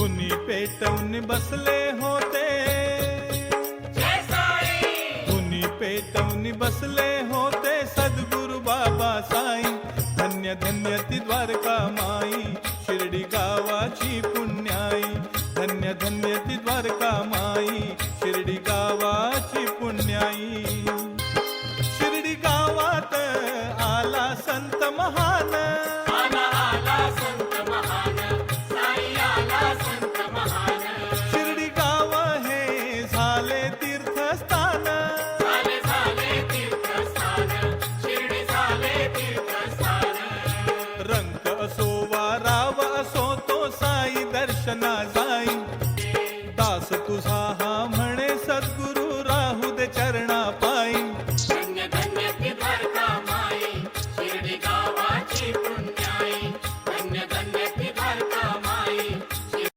कुणी पेटवून बसले होते, कुणी पेटवून बसले होते सद्गुरु बाबा साई. धन्य धन्य ती द्वारका माई, शिर्डी गावाची पुण्याई. धन्य धन्य ती द्वारका माई, शिर्डी गावाची पुण्याई. शिर्डी गावात आला संत महान, आला संत महान, साई आला संत महान. शिर्डी गाव हे झाले तीर्थस्थान. झाले तीर्थस्थान, शिर्डी झाले तीर्थस्थान. रंग असो वा राव असो तो साई दर्शना